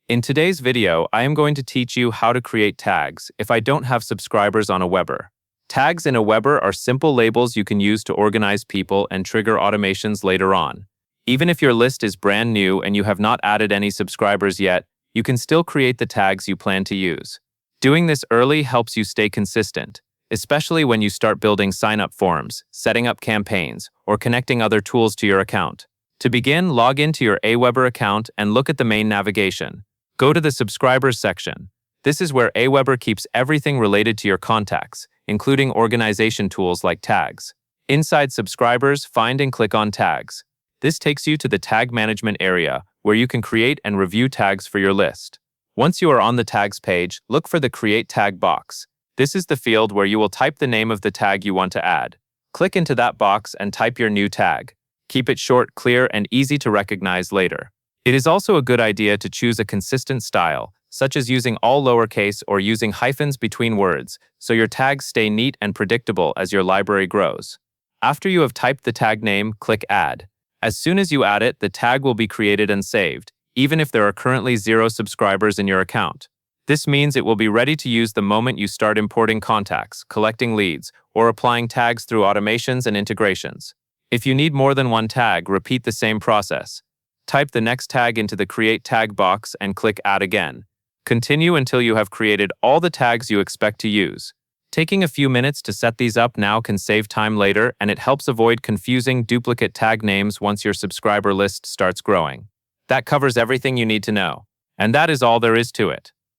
In today's video, I am going to teach you how to create tags if I don't have subscribers on Aweber. Tags in Aweber are simple labels you can use to organize people and trigger automations later on. Even if your list is brand new and you have not added any subscribers yet, you can still create the tags you plan to use. Doing this early helps you stay consistent, especially when you start building sign-up forms, setting up campaigns, or connecting other tools to your account. To begin, log into your Aweber account and look at the main navigation. Go to the Subscribers section. This is where Aweber keeps everything related to your contacts, including organization tools like tags. Inside Subscribers, find and click on Tags. This takes you to the Tag Management area, where you can create and review tags for your list. Once you are on the Tags page, look for the Create Tag box. This is the field where you will type the name of the tag you want to add. Click into that box and type your new tag. Keep it short, clear, and easy to recognize later. It is also a good idea to choose a consistent style, such as using all lowercase or using hyphens between words, so your tags stay neat and predictable as your library grows. After you have typed the tag name, click Add. As soon as you add it, the tag will be created and saved, even if there are currently 0 subscribers in your account. This means it will be ready to use the moment you start importing contacts, collecting leads, or applying tags through automations and integrations. If you need more than one tag, repeat the same process. Type the next tag into the Create Tag box and click Add again. Continue until you have created all the tags you expect to use. Taking a few minutes to set these up now can save time later, and it helps avoid confusing duplicate tag names once your subscriber list starts growing. That covers everything you need to know. And that is all there is to it.